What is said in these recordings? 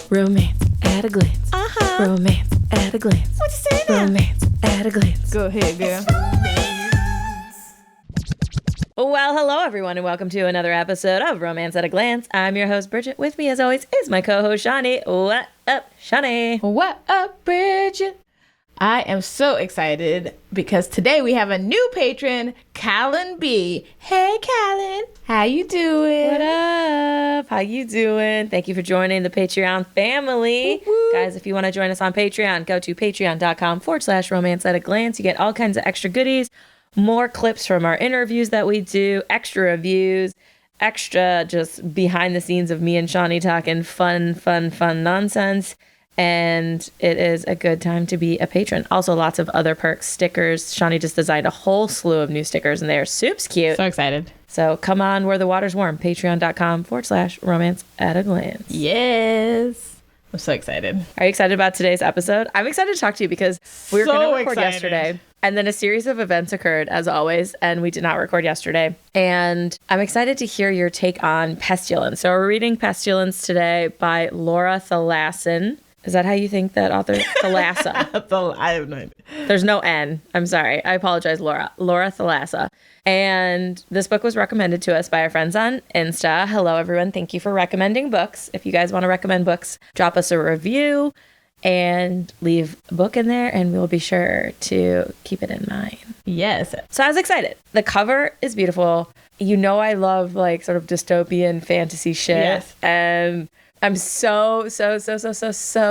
Romance at a glance. Romance at a glance. What you say now? Romance at a glance. Go ahead, girl. Well, hello everyone, and welcome to another episode of Romance at a Glance. I'm your host, Bridget. With me, as always, is my co-host, Shawnee. What up, Shawnee? What up, Bridget? I am so excited because today we have a new patron, Callan B. Hey, Callan. How you doing? What up? How you doing? Thank you for joining the Patreon family. Woo-woo. Guys, if you want to join us on Patreon, go to patreon.com/romance at a glance. You get all kinds of extra goodies, more clips from our interviews that we do, extra reviews, extra just behind the scenes of me and Shawnee talking fun nonsense. And it is a good time to be a patron. Also, lots of other perks, stickers. Shawnee just designed a whole slew of new stickers, and they are soups cute. So excited. So come on where the water's warm. Patreon.com/romance at a glance. Yes. I'm so excited. Are you excited about today's episode? I'm excited to talk to you because we were going to record excited. yesterday. And then a series of events occurred, as always, and we did not record yesterday. And I'm excited to hear your take on Pestilence. So we're reading Pestilence today by Laura Thalassa. Is that how you think that author? Thalassa. I have no idea. There's no N. I'm sorry. I apologize, Laura. Laura Thalassa. And this book was recommended to us by our friends on Insta. Hello, everyone. Thank you for recommending books. If you guys want to recommend books, drop us a review and leave a book in there, and we'll be sure to keep it in mind. Yes. So I was excited. The cover is beautiful. You know I love like sort of dystopian fantasy shit. Yes. And I'm so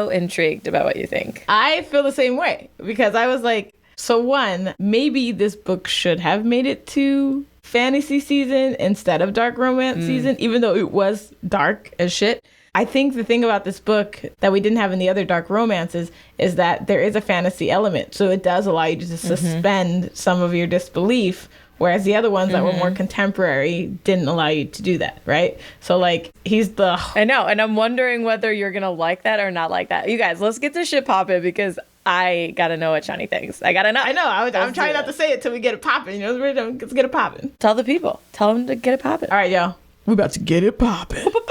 intrigued about what you think. I feel the same way because I was like, so one, maybe this book should have made it to fantasy season instead of dark romance season, even though it was dark as shit. I think the thing about this book that we didn't have in the other dark romances is that there is a fantasy element. So it does allow you to suspend some of your disbelief, whereas the other ones that were more contemporary didn't allow you to do that, right? So, like, I know, and I'm wondering whether you're going to like that or not like that. You guys, let's get this shit popping because I got to know what Shawnee thinks. I got to know. I know. I'm trying not to say it till we get it popping. You know, let's get it popping. Tell the people. Tell them to get it popping. All right, y'all. We're about to get it popping. Popping.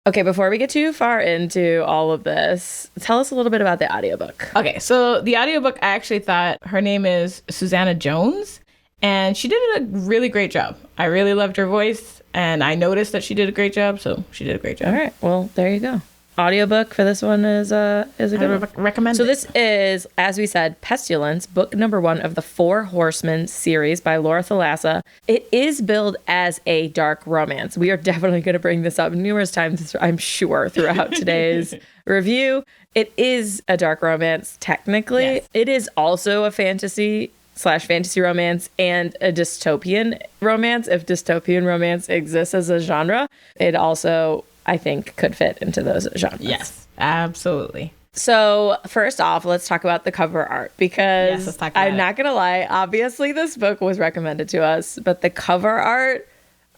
Okay, before we get too far into all of this, tell us a little bit about the audiobook. Okay, so the audiobook, I actually thought her name is Susanna Jones, and she did a really great job. I really loved her voice, and I noticed that she did a great job, so she did a great job. All right, well, there you go. Audiobook for this one is a good one. Recommend So it. this is, as we said, Pestilence, book number 1 of the Four Horsemen series by Laura Thalassa. It is billed as a dark romance. We are definitely going to bring this up numerous times, I'm sure, throughout today's review. It is a dark romance, technically. Yes. It is also a fantasy romance and a dystopian romance. If dystopian romance exists as a genre, it also, I think, could fit into those genres. Yes, absolutely. So first off, let's talk about the cover art because let's talk about I'm not going to lie. Obviously, this book was recommended to us, but the cover art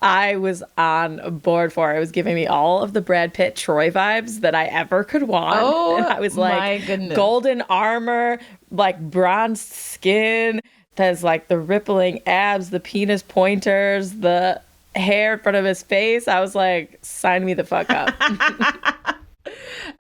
I was on board for. It was giving me all of the Brad Pitt Troy vibes that I ever could want. Oh, and I was like, my goodness. Golden armor, like bronzed skin. There's like the rippling abs, the penis pointers, the hair in front of his face. I was like, sign me the fuck up.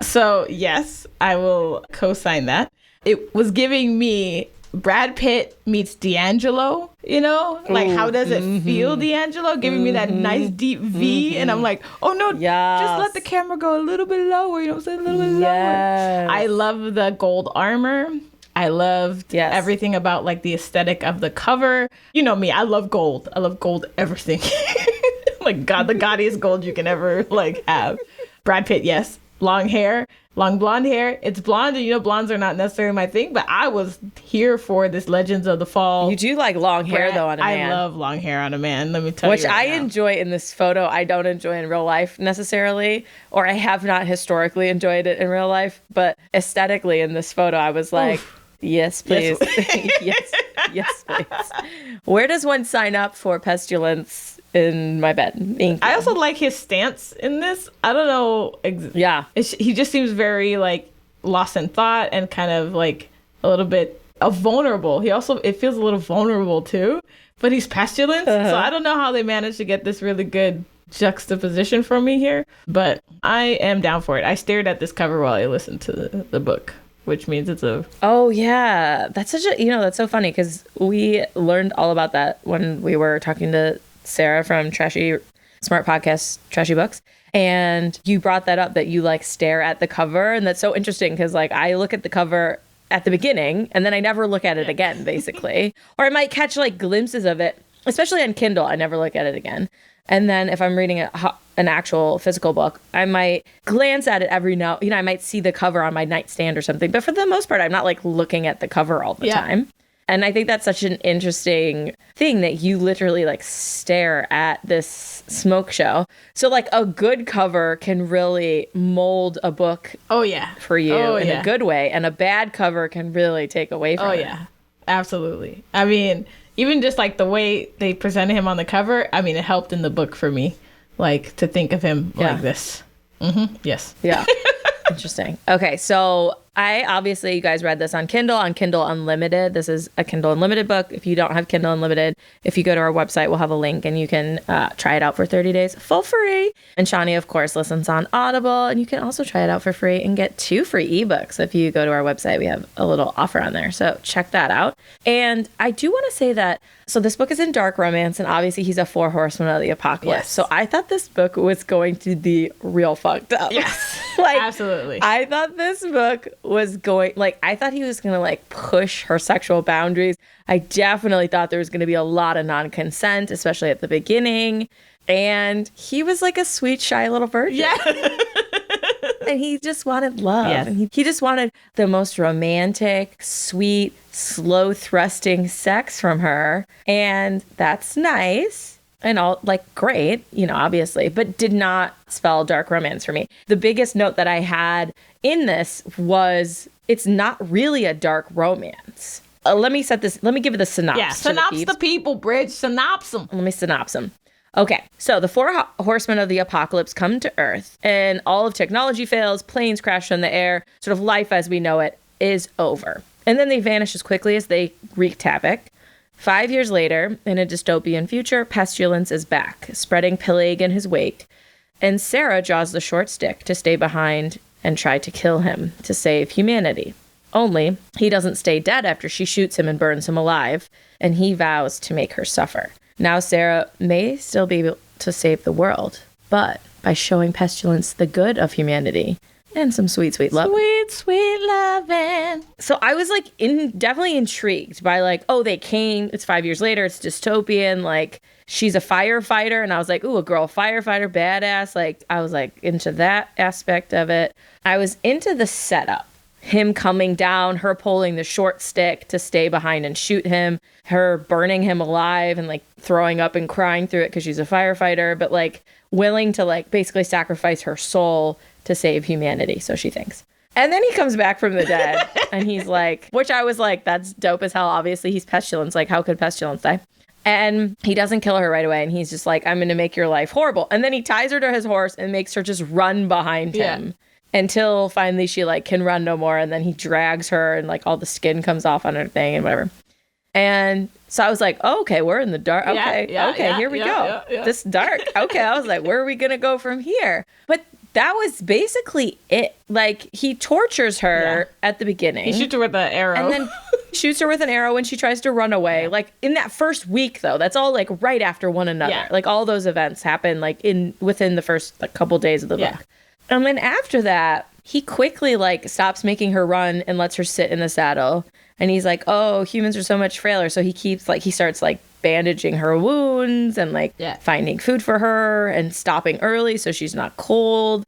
So, yes, I will co-sign that. It was giving me Brad Pitt meets D'Angelo, you know? Like, how does it feel, D'Angelo? Giving me that nice deep V. And I'm like, oh, no, just let the camera go a little bit lower. You know what I'm saying? A little bit lower. I love the gold armor. I loved everything about, like, the aesthetic of the cover. You know me, I love gold. I love gold everything. Like, God, the gaudiest gold you can ever, like, have. Brad Pitt, yes. Long hair, long blonde hair. It's blonde, and you know blondes are not necessarily my thing, but I was here for this Legends of the Fall. You do like long hair, though, on a man. I love long hair on a man, let me tell Which you. Which I enjoy in this photo. I don't enjoy in real life necessarily, or I have not historically enjoyed it in real life, but aesthetically in this photo, I was like, yes, please. Yes, please. Where does one sign up for Pestilence in my bed? I also like his stance in this. I don't know. He just seems very like lost in thought and kind of like a little bit vulnerable. It feels a little vulnerable too. but he's Pestilence. So I don't know how they managed to get this really good juxtaposition for me here, but I am down for it. I stared at this cover while I listened to the book, which means it's a... Oh, yeah. That's such a, that's so funny because we learned all about that when we were talking to Sarah from Trashy Smart Podcast, Trashy Books. And you brought that up, that you like stare at the cover. And that's so interesting because like I look at the cover at the beginning and then I never look at it again, basically. Or I might catch like glimpses of it, especially on Kindle. I never look at it again. And then if I'm reading an actual physical book, I might glance at it every now, I might see the cover on my nightstand or something. But for the most part, I'm not like looking at the cover all the time. And I think that's such an interesting thing that you literally like stare at this smoke show. So like a good cover can really mold a book for you in a good way. And a bad cover can really take away from it. Oh, yeah. Absolutely. I mean, even just like the way they presented him on the cover, I mean, it helped in the book for me, like to think of him like this. Mm-hmm. Yes. Yeah. Interesting. Okay. So obviously you guys read this on Kindle Unlimited. This is a Kindle Unlimited book. If you don't have Kindle Unlimited, if you go to our website, we'll have a link and you can try it out for 30 days for free. And Shani, of course, listens on Audible, and you can also try it out for free and get 2 free ebooks. If you go to our website, we have a little offer on there. So check that out. And I do want to say that, so this book is in dark romance, and obviously he's a 4 horsemen of the apocalypse. Yes. So I thought this book was going to be real fucked up. Yes. Like, absolutely. I thought this book was going, like, I thought he was going to, like, push her sexual boundaries. I definitely thought there was going to be a lot of non-consent, especially at the beginning. And he was, like, a sweet, shy little virgin. Yeah. And he just wanted love. Yes. And he just wanted the most romantic, sweet, slow thrusting sex from her. And that's nice. And all, like, great, obviously, but did not spell dark romance for me. The biggest note that I had in this was it's not really a dark romance. Let me give it the synopsis. Yeah, synopsis the people, Bridge. Synopsis them. Let me synopsis them. Okay, so the 4 horsemen of the apocalypse come to Earth, and all of technology fails, planes crash from the air, sort of life as we know it is over. And then they vanish as quickly as they wreaked havoc. 5 years later, in a dystopian future, Pestilence is back, spreading plague in his wake. And Sarah draws the short stick to stay behind and try to kill him to save humanity. Only, he doesn't stay dead after she shoots him and burns him alive, and he vows to make her suffer. Now Sarah may still be able to save the world, but by showing Pestilence the good of humanity and some sweet, sweet love. Sweet, sweet loving. So I was like definitely intrigued by like, oh, they came, it's 5 years later, it's dystopian, like she's a firefighter. And I was like, ooh, a girl firefighter, badass. Like I was like into that aspect of it. I was into the setup. Him coming down, her pulling the short stick to stay behind and shoot him, her burning him alive and like throwing up and crying through it because she's a firefighter, but like willing to like basically sacrifice her soul to save humanity, so she thinks. And then he comes back from the dead and he's like, which I was like, that's dope as hell. Obviously he's Pestilence. Like how could Pestilence die? And he doesn't kill her right away. And he's just like, I'm going to make your life horrible. And then he ties her to his horse and makes her just run behind him until finally she like can run no more. And then he drags her and like all the skin comes off on her thing and whatever. And so I was like, oh, okay, we're in the dark. Okay, here we go. This dark. Okay, I was like, where are we going to go from here? But that was basically it. Like, he tortures her at the beginning. He shoots her with an arrow. And then shoots her with an arrow when she tries to run away. Like, in that first week, though, that's all, like, right after one another. Yeah. Like, all those events happen, like, within the first like, couple days of the book. And then after that, he quickly, like, stops making her run and lets her sit in the saddle. And he's like, oh, humans are so much frailer. So he starts, like, bandaging her wounds and like finding food for her and stopping early so she's not cold.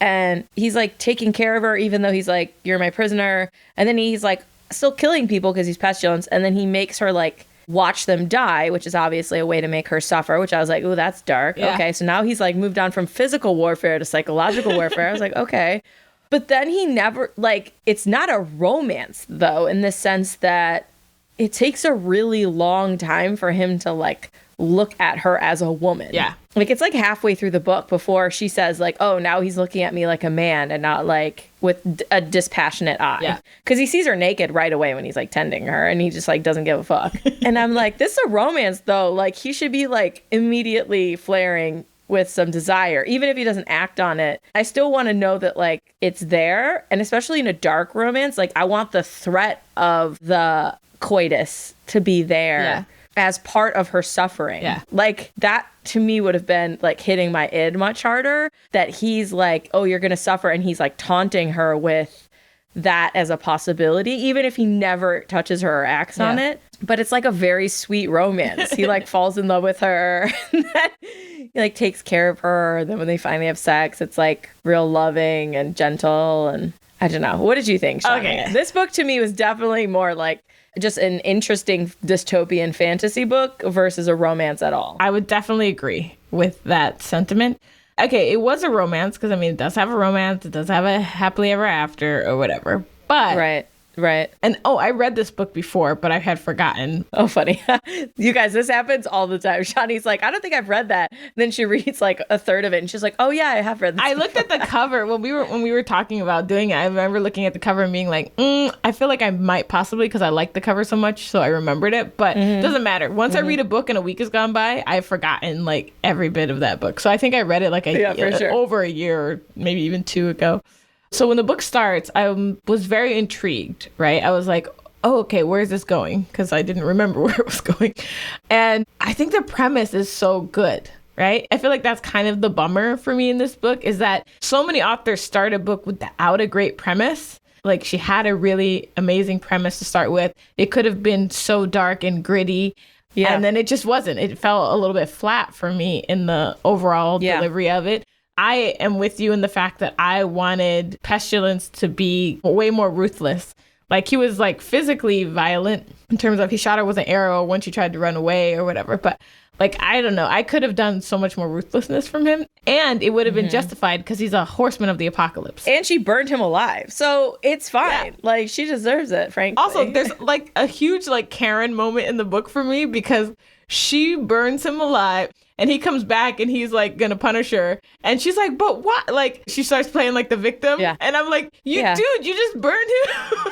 And he's like taking care of her even though he's like, you're my prisoner. And then he's like still killing people because he's Pestilence. And then he makes her like watch them die, which is obviously a way to make her suffer, which I was like, ooh, that's dark. Okay, so now he's like moved on from physical warfare to psychological warfare. I was like, okay. But then he never, like, it's not a romance though, in the sense that it takes a really long time for him to like look at her as a woman. Yeah. Like, it's like halfway through the book before she says, like, oh, now he's looking at me like a man and not like with a dispassionate eye. Yeah. Because he sees her naked right away when he's like tending her and he just like doesn't give a fuck. And I'm like, this is a romance though. Like, he should be like immediately flaring with some desire, even if he doesn't act on it. I still want to know that like it's there. And especially in a dark romance, like I want the threat of the coitus to be there as part of her suffering. Yeah. Like that to me would have been like hitting my id much harder, that he's like, oh, you're going to suffer. And he's like taunting her with that as a possibility, even if he never touches her or acts on it. But it's like a very sweet romance. He like falls in love with her. And then he like takes care of her. And then when they finally have sex, it's like real loving and gentle. And I don't know. What did you think, Shawnee? Okay. This book to me was definitely more like just an interesting dystopian fantasy book versus a romance at all. I would definitely agree with that sentiment. Okay, it was a romance because, I mean, it does have a romance. It does have a happily ever after or whatever. But Right. And I read this book before, but I had forgotten. Oh, funny. You guys, this happens all the time. Shawnee's like, I don't think I've read that. Then she reads like a third of it and she's like, oh yeah, I have read this. I looked at the cover when we were talking about doing it. I remember looking at the cover and being like, I feel like I might possibly, because I like the cover so much, so I remembered it. But it doesn't matter. Once I read a book and a week has gone by, I've forgotten like every bit of that book. So I think I read it like over a year or maybe even 2 ago. So when the book starts, I was very intrigued, right? I was like, oh, okay, where is this going? Because I didn't remember where it was going. And I think the premise is so good, right? I feel like that's kind of the bummer for me in this book, is that so many authors start a book without a great premise. Like, she had a really amazing premise to start with. It could have been so dark and gritty. Yeah. And then it just wasn't. It felt a little bit flat for me in the overall delivery of it. I am with you in the fact that I wanted Pestilence to be way more ruthless. Like, he was like physically violent in terms of he shot her with an arrow when she tried to run away or whatever. But like, I don't know. I could have done so much more ruthlessness from him, and it would have been justified because he's a horseman of the apocalypse. And she burned him alive. So it's fine. Yeah. Like, she deserves it, frankly. Also, there's like a huge like Karen moment in the book for me, because she burns him alive and he comes back and he's like gonna punish her. And she's like, but what? Like, she starts playing like the victim. Yeah. And I'm like, dude, you just burned him.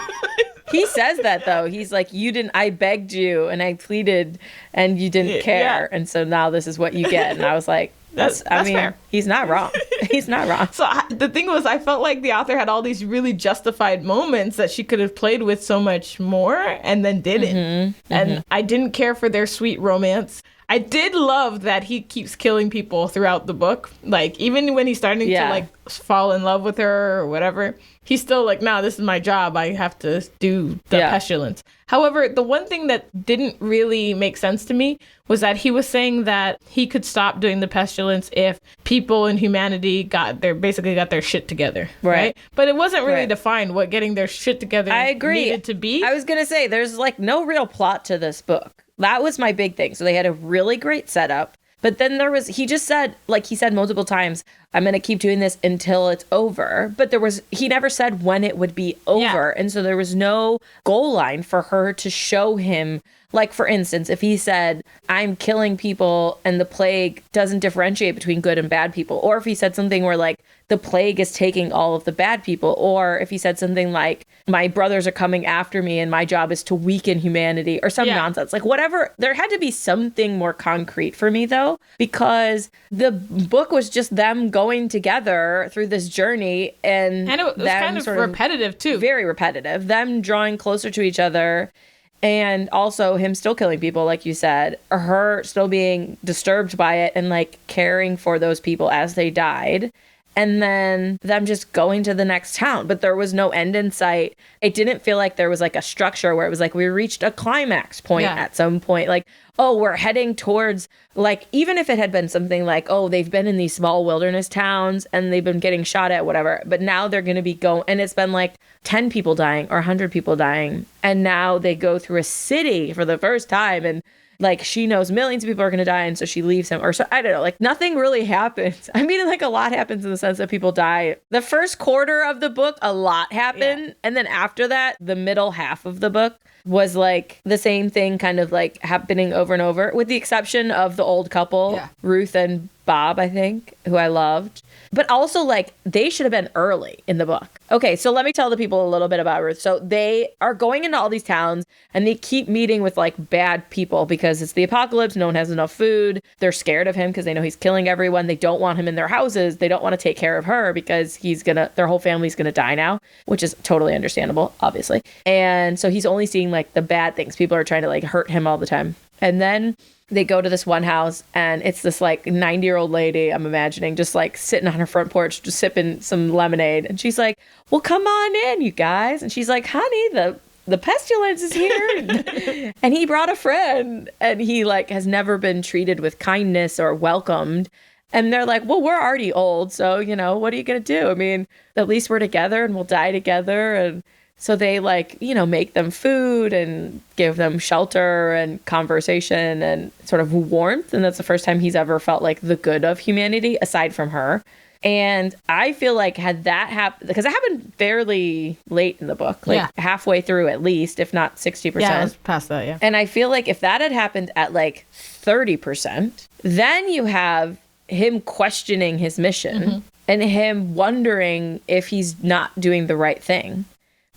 He says that though. He's like, I begged you and I pleaded and you didn't care. And so now this is what you get. And I was like, that's fair. He's not wrong. He's not wrong. So the thing was, I felt like the author had all these really justified moments that she could have played with so much more and then didn't. And I didn't care for their sweet romance. I did love that he keeps killing people throughout the book. Like, even when he's starting to like fall in love with her or whatever, he's still like, nah, this is my job. I have to do the pestilence. However, the one thing that didn't really make sense to me was that he was saying that he could stop doing the pestilence if people in humanity got their shit together. Right. But it wasn't really defined what getting their shit together needed to be. I was going to say, there's like no real plot to this book. That was my big thing. So they had a really great setup. But then he just said, like he said multiple times, I'm going to keep doing this until it's over. But he never said when it would be over. Yeah. And so there was no goal line for her to show him. Like, for instance, if he said, I'm killing people and the plague doesn't differentiate between good and bad people. Or if he said something where like the plague is taking all of the bad people. Or if he said something like, my brothers are coming after me and my job is to weaken humanity, or some nonsense. Like, whatever. There had to be something more concrete for me, though, because the book was just them going together through this journey. And it was kind of repetitive, too. Very repetitive. Them drawing closer to each other. And also him still killing people, like you said, or her still being disturbed by it and like caring for those people as they died. And then them just going to the next town. But there was no end in sight. It didn't feel like there was like a structure where it was like we reached a climax point at some point. Like, oh, we're heading towards, like, even if it had been something like, oh, they've been in these small wilderness towns and they've been getting shot at, whatever. But now they're going to be going, and it's been like 10 people dying or 100 people dying. And now they go through a city for the first time. And like, she knows millions of people are going to die. And so she leaves him, or so, I don't know, like nothing really happens. I mean, like a lot happens in the sense that people die. The first quarter of the book, a lot happened. Yeah. And then after that, the middle half of the book, was like the same thing kind of like happening over and over, with the exception of the old couple, Ruth and Bob, I think, who I loved. But also, like, they should have been early in the book. Okay, so let me tell the people a little bit about Ruth. So they are going into all these towns and they keep meeting with like bad people because it's the apocalypse. No one has enough food. They're scared of him because they know he's killing everyone. They don't want him in their houses. They don't want to take care of her because their whole family's gonna die now, which is totally understandable, obviously. And so he's only seeing like the bad things. People are trying to like hurt him all the time. And then they go to this one house and it's this like 90-year-old lady, I'm imagining, just like sitting on her front porch, just sipping some lemonade. And she's like, well, come on in, you guys. And she's like, honey, the pestilence is here. And he brought a friend and he like has never been treated with kindness or welcomed. And they're like, well, we're already old. So, you know, what are you going to do? I mean, at least we're together and we'll die together. And so they like, you know, make them food and give them shelter and conversation and sort of warmth. And that's the first time he's ever felt like the good of humanity aside from her. And I feel like had that happened, because it happened fairly late in the book, like halfway through at least, if not 60%. Yeah, it was past that, yeah. And I feel like if that had happened at like 30%, then you have him questioning his mission and him wondering if he's not doing the right thing.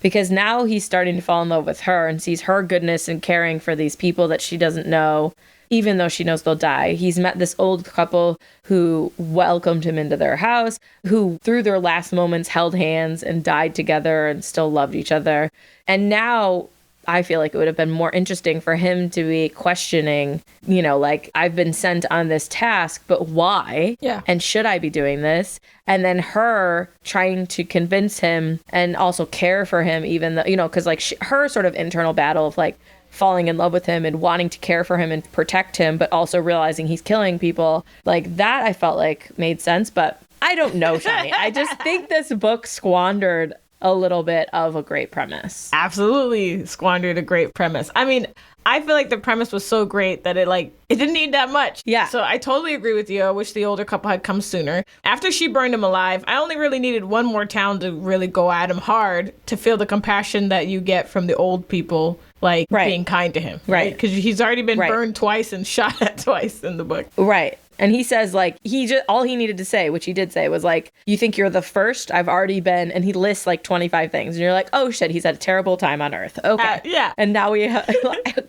Because now he's starting to fall in love with her and sees her goodness and caring for these people that she doesn't know, even though she knows they'll die. He's met this old couple who welcomed him into their house, who through their last moments held hands and died together and still loved each other. And now I feel like it would have been more interesting for him to be questioning, you know, like, I've been sent on this task, but why? Yeah. And should I be doing this? And then her trying to convince him and also care for him, even though, you know, because like her sort of internal battle of like falling in love with him and wanting to care for him and protect him, but also realizing he's killing people, like that I felt like made sense. But I don't know, Shani. I just think this book squandered a little bit of a great premise. Absolutely squandered a great premise. I mean, I feel like the premise was so great that it didn't need that much. Yeah. So I totally agree with you. I wish the older couple had come sooner. After she burned him alive, I only really needed one more town to really go at him hard to feel the compassion that you get from the old people, like being kind to him. Right. Because he's already been burned twice and shot at twice in the book. Right. And he says, like, all he needed to say, which he did say, was like, you think you're the first? I've already been. And he lists like 25 things. And you're like, oh, shit, he's had a terrible time on Earth. Okay. Yeah. And now we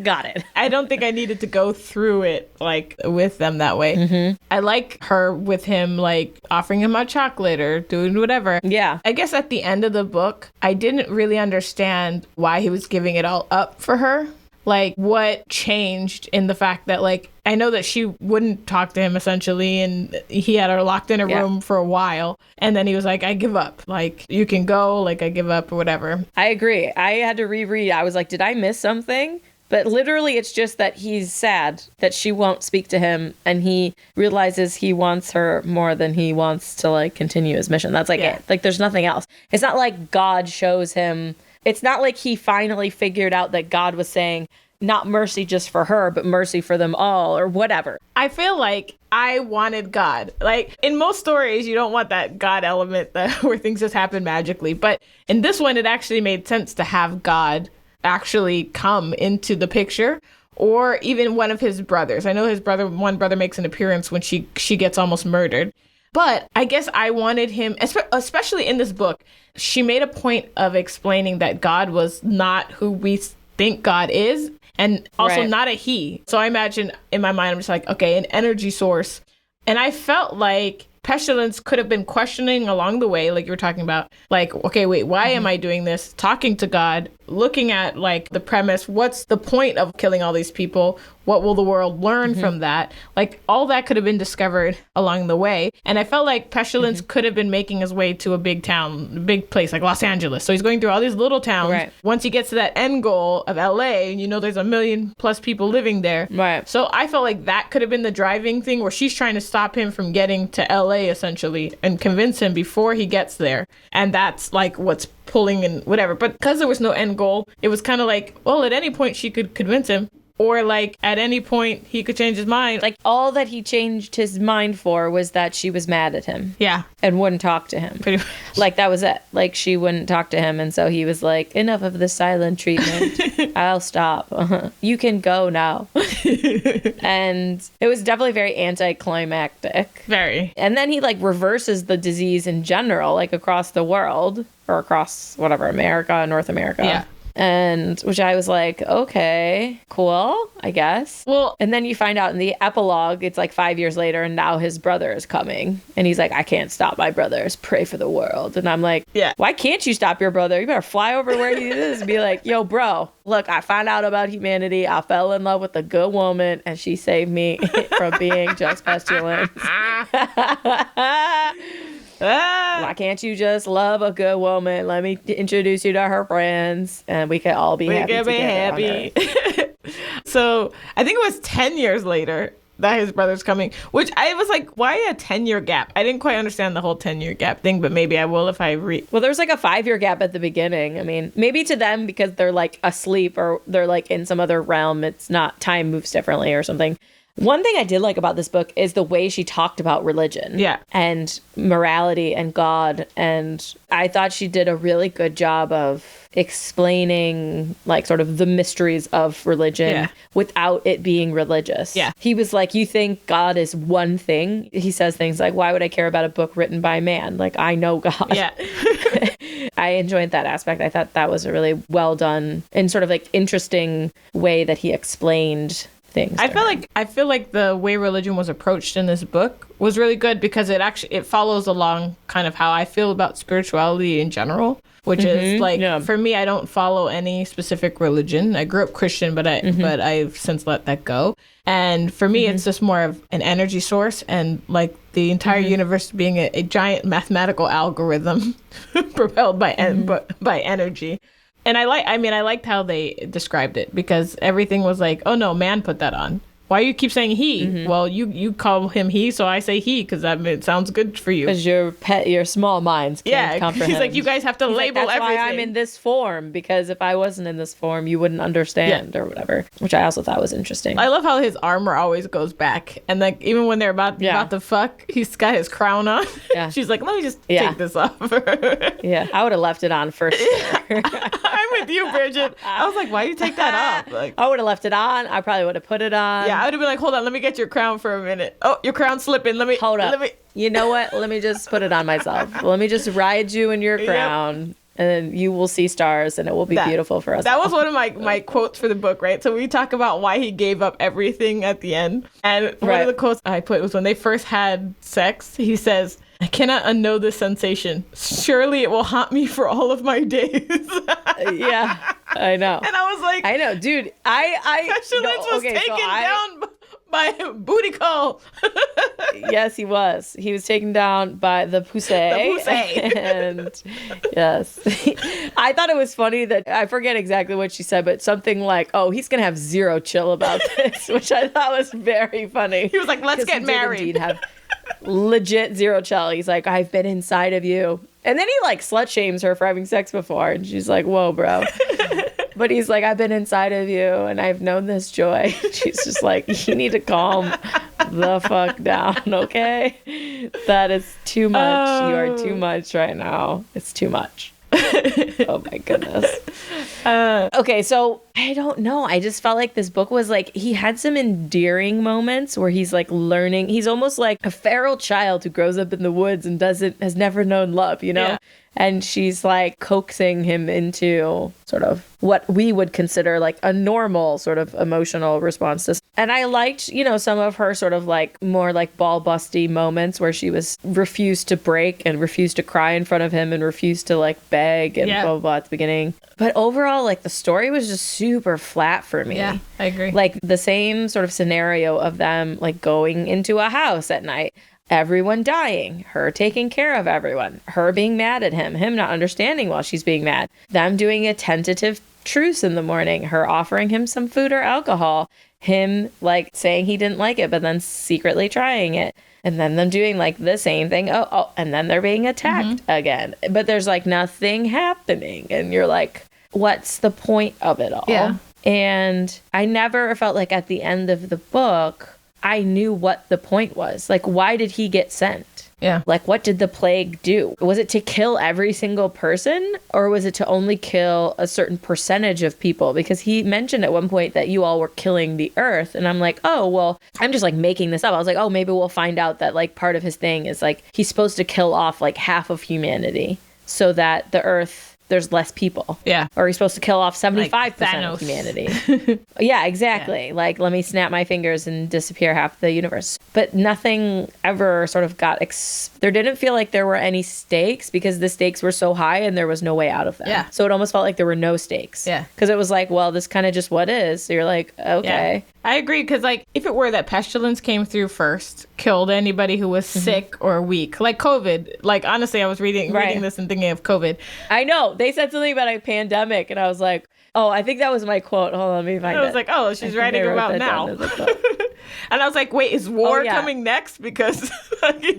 got it. I don't think I needed to go through it like with them that way. Mm-hmm. I like her with him, like offering him hot chocolate or doing whatever. Yeah. I guess at the end of the book, I didn't really understand why he was giving it all up for her. Like, what changed in the fact that, like, I know that she wouldn't talk to him, essentially, and he had her locked in a room for a while. And then he was like, I give up. Like, you can go. Like, I give up or whatever. I agree. I had to reread. I was like, did I miss something? But literally, it's just that he's sad that she won't speak to him. And he realizes he wants her more than he wants to, like, continue his mission. That's like it. Like, there's nothing else. It's not like God shows him. It's not like he finally figured out that God was saying, not mercy just for her, but mercy for them all, or whatever. I feel like I wanted God. Like, in most stories, you don't want that God element where things just happen magically. But in this one, it actually made sense to have God actually come into the picture, or even one of his brothers. I know one brother makes an appearance when she gets almost murdered. But I guess I wanted him, especially in this book, she made a point of explaining that God was not who we think God is, and also not a he. So I imagine in my mind, I'm just like, okay, an energy source. And I felt like Pestilence could have been questioning along the way, like you were talking about, like, okay, wait, why am I doing this? Talking to God, looking at like the premise, what's the point of killing all these people? What will the world learn from that? Like, all that could have been discovered along the way. And I felt like Pestilence could have been making his way to a big town, a big place like Los Angeles. So he's going through all these little towns. Right. Once he gets to that end goal of LA, and you know there's 1 million plus people living there. Right. So I felt like that could have been the driving thing, where she's trying to stop him from getting to LA essentially and convince him before he gets there. And that's like what's pulling and whatever. But because there was no end goal, it was kind of like, well, at any point she could convince him. or like at any point he could change his mind. Like all that he changed his mind for was that she was mad at him. Yeah. And wouldn't talk to him. Pretty much. Like that was it. Like she wouldn't talk to him. And so he was like, enough of the silent treatment. I'll stop. You can go now. And it was definitely very anticlimactic. Very. And then he like reverses the disease in general, like across the world or across whatever, America, North America. Yeah. And which I was like, okay, cool, I guess. Well, and then you find out in the epilogue, it's like 5 years later, and now his brother is coming. And he's like, I can't stop my brothers. Pray for the world. And I'm like, yeah, why can't you stop your brother? You better fly over where he is and be like, yo, bro, look, I found out about humanity. I fell in love with a good woman, and she saved me from being just pestilence. Why can't you just love a good woman? Let me introduce you to her friends, and we can all be happy. We can be happy. So I think it was 10 years later that his brother's coming, which I was like, why a 10-year gap? I didn't quite understand the whole 10-year gap thing, but maybe I will if I read. Well, there's like a 5-year gap at the beginning. I mean, maybe to them because they're like asleep or they're like in some other realm. It's not, time moves differently or something. One thing I did like about this book is the way she talked about religion and morality and God. And I thought she did a really good job of explaining like sort of the mysteries of religion without it being religious. Yeah. He was like, you think God is one thing? He says things like, why would I care about a book written by man? Like, I know God. Yeah. I enjoyed that aspect. I thought that was a really well done and sort of like interesting way that he explained things. I feel like the way religion was approached in this book was really good because it follows along kind of how I feel about spirituality in general, which is like for me, I don't follow any specific religion. I grew up Christian, but I've since let that go. And for me, it's just more of an energy source and like the entire universe being a giant mathematical algorithm propelled by energy. And I liked how they described it because everything was like, oh no, man put that on. Why you keep saying he? Well, you call him he, so I say he because it sounds good for you. Because your small minds can't comprehend. He's like, you guys have to label that's everything. That's why I'm in this form, because if I wasn't in this form, you wouldn't understand or whatever, which I also thought was interesting. I love how his armor always goes back. And like, even when they're about to fuck, he's got his crown on. Yeah. She's like, let me just take this off. I would have left it on for sure. I'm with you, Bridget. I was like, why do you take that off? Like, I would have left it on. I probably would have put it on. Yeah, I would have been like, hold on, let me get your crown for a minute. Oh, your crown's slipping. Hold up. You know what? Let me just put it on myself. Let me just ride you in your crown. And then you will see stars and it will be beautiful for us. That was one of my quotes for the book, right? So we talk about why he gave up everything at the end. And one of the quotes I put was when they first had sex, he says, I cannot unknow this sensation. Surely it will haunt me for all of my days. Yeah, I know. And I was like, I know, dude. Pestilence was taken down by booty call. Yes, he was. He was taken down by the pussy. And yes. I thought it was funny that I forget exactly what she said, but something like, oh, he's going to have zero chill about this, which I thought was very funny. He was like, let's get married. He did indeed have legit zero chill. He's like, I've been inside of you. And then he like slut shames her for having sex before. And she's like, whoa, bro. But he's like, I've been inside of you and I've known this joy. She's just like, you need to calm the fuck down, okay? That is too much. You are too much right now. It's too much. Oh my goodness. Okay, so I don't know. I just felt like this book was like, he had some endearing moments where he's like learning. He's almost like a feral child who grows up in the woods and has never known love, you know? Yeah. And she's like coaxing him into sort of what we would consider like a normal sort of emotional response to. And I liked, some of her sort of like more like ball busty moments where she refused to break and refused to cry in front of him and refused to like beg and blah, blah, blah at the beginning. But overall, like the story was just super flat for me. Yeah, I agree. Like the same sort of scenario of them like going into a house at night. Everyone dying, her taking care of everyone, her being mad at him not understanding while she's being mad, them doing a tentative truce in the morning, her offering him some food or alcohol, him like saying he didn't like it, but then secretly trying it, and then them doing like the same thing. Oh, and then they're being attacked again. But there's like nothing happening. And you're like, what's the point of it all? Yeah. And I never felt like at the end of the book, I knew what the point was. Like, why did he get sent? Yeah. Like, what did the plague do? Was it to kill every single person, or was it to only kill a certain percentage of people? Because he mentioned at one point that you all were killing the earth. And I'm like, oh, well, I'm just like making this up. I was like, oh, maybe we'll find out that like part of his thing is like he's supposed to kill off like half of humanity so that the earth, there's less people. Yeah. Or he's supposed to kill off 75% Like of humanity. Yeah, exactly. Yeah. Like, let me snap my fingers and disappear half the universe. But nothing ever sort of got... there didn't feel like there were any stakes because the stakes were so high and there was no way out of them. Yeah. So it almost felt like there were no stakes. Yeah. Because it was like, well, this kind of just what is. So you're like, okay. Yeah. I agree, because like if it were that pestilence came through first, killed anybody who was sick or weak, like COVID. Like honestly, I was reading this and thinking of COVID. I know they said something about a pandemic, and I was like, oh, I think that was my quote. Hold on, let me find it. I was like, oh, she's writing about now. And I was like, wait, is war coming next? Because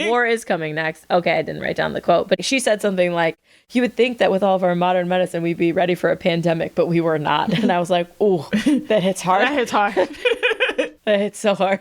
war is coming next. Okay, I didn't write down the quote, but she said something like, you would think that with all of our modern medicine, we'd be ready for a pandemic, but we were not. And I was like, ooh, that hits hard. That hits hard. That hits so hard.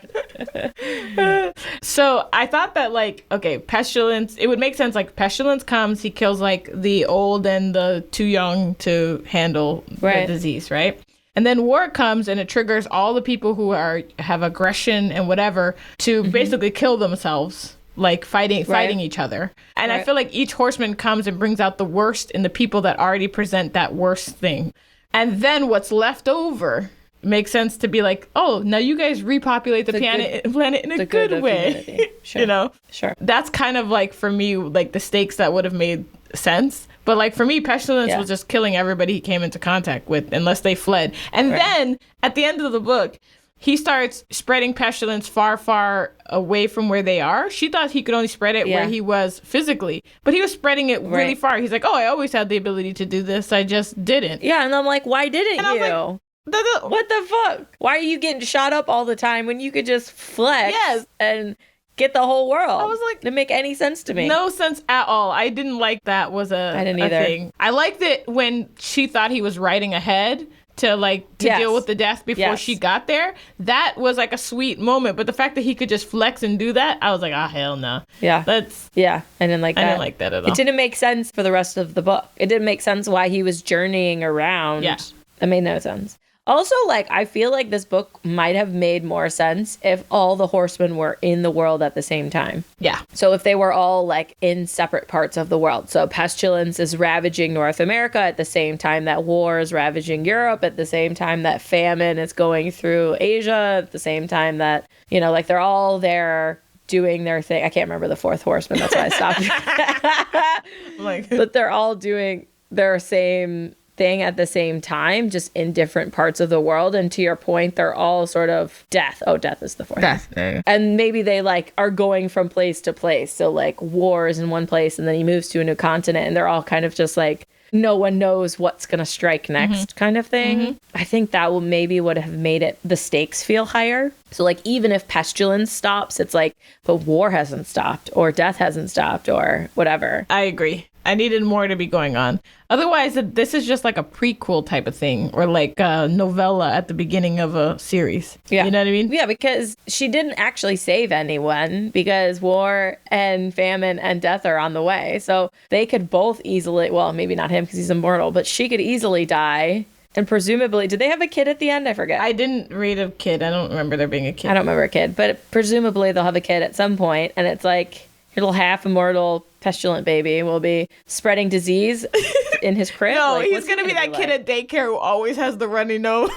So I thought that like, okay, pestilence, it would make sense. Like pestilence comes, he kills like the old and the too young to handle the disease, right? And then war comes and it triggers all the people who have aggression and whatever to basically kill themselves, like fighting each other. And I feel like each horseman comes and brings out the worst in the people that already present that worst thing. And then what's left over makes sense to be like, oh, now you guys repopulate the planet in a good way. Sure. You know? Sure. That's kind of like, for me, like the stakes that would have made sense. But like for me, pestilence was just killing everybody he came into contact with unless they fled. And then at the end of the book, he starts spreading pestilence far, far away from where they are. She thought he could only spread it where he was physically, but he was spreading it really far. He's like, oh, I always had the ability to do this. I just didn't. Yeah. And I'm like, why didn't you? Like, what the fuck? Why are you getting shot up all the time when you could just flex and get the whole world? I was like, didn't make any sense to me. No sense at all. I didn't like that was I didn't either. Thing. I liked it when she thought he was riding ahead to deal with the death before she got there. That was like a sweet moment. But the fact that he could just flex and do that, I was like, hell no. Yeah. I didn't like that. I didn't like that at all. It didn't make sense for the rest of the book. It didn't make sense why he was journeying around. Yeah. It made no sense. Also, like, I feel like this book might have made more sense if all the horsemen were in the world at the same time. Yeah. So if they were all, like, in separate parts of the world. So pestilence is ravaging North America at the same time that war is ravaging Europe, at the same time that famine is going through Asia, at the same time that, you know, like, they're all there doing their thing. I can't remember the fourth horseman. That's why I stopped. But they're all doing their same thing at the same time, just in different parts of the world. And to your point, they're all sort of death. Oh, death is the fourth. Death. And maybe they like are going from place to place. So like war is in one place and then he moves to a new continent and they're all kind of just like, no one knows what's going to strike next kind of thing. I think that would have made it the stakes feel higher. So like even if pestilence stops, it's like, but war hasn't stopped or death hasn't stopped or whatever. I agree. I needed more to be going on. Otherwise, this is just like a prequel type of thing or like a novella at the beginning of a series. Yeah. You know what I mean? Yeah, because she didn't actually save anyone because war and famine and death are on the way. So they could both easily, well, maybe not him because he's immortal, but she could easily die. And presumably, did they have a kid at the end? I forget. I didn't read a kid. I don't remember there being a kid. I don't remember a kid, but presumably they'll have a kid at some point, and it's like your little half-immortal pestilent baby will be spreading disease in his crib. No, like, he's going to be that kid at daycare who always has the runny nose.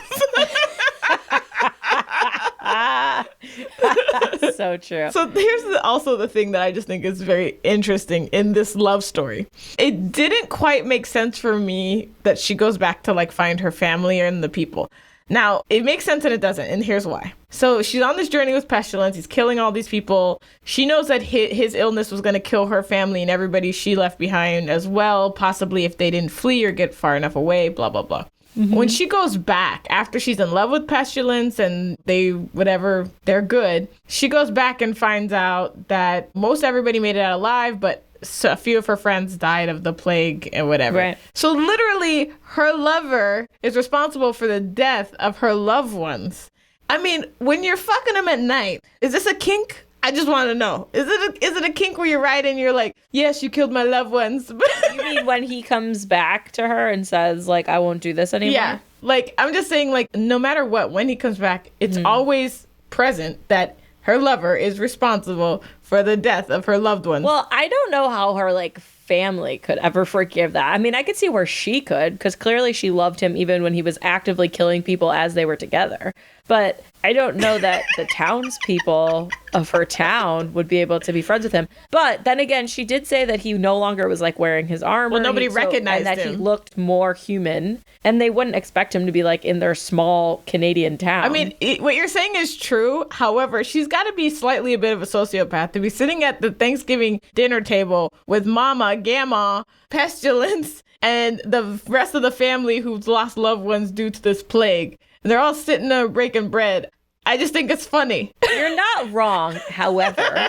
So true. So here's also the thing that I just think is very interesting in this love story. It didn't quite make sense for me that she goes back to like find her family and the people. Now, it makes sense and it doesn't, and here's why. So she's on this journey with pestilence. He's killing all these people. She knows that his illness was going to kill her family and everybody she left behind as well, possibly if they didn't flee or get far enough away, blah, blah, blah. When she goes back, after she's in love with pestilence and they're good, she goes back and finds out that most everybody made it out alive, but a few of her friends died of the plague and whatever. Right. So literally, her lover is responsible for the death of her loved ones. I mean, when you're fucking them at night, is this a kink? I just want to know. Is it a kink where you're right and you're like, yes, you killed my loved ones? You mean when he comes back to her and says, like, I won't do this anymore? Yeah. Like, I'm just saying, like, no matter what, when he comes back, it's always present that her lover is responsible for the death of her loved ones. Well, I don't know how her, like, family could ever forgive that. I mean, I could see where she could, because clearly she loved him even when he was actively killing people as they were together. But I don't know that the townspeople of her town would be able to be friends with him. But then again, she did say that he no longer was like wearing his armor. Well, nobody recognized and that him. He looked more human. And they wouldn't expect him to be like in their small Canadian town. I mean, what you're saying is true. However, she's got to be slightly a bit of a sociopath to be sitting at the Thanksgiving dinner table with Mama, Gamma, Pestilence, and the rest of the family who's lost loved ones due to this plague. And they're all sitting there breaking bread. I just think it's funny. You're not wrong. However,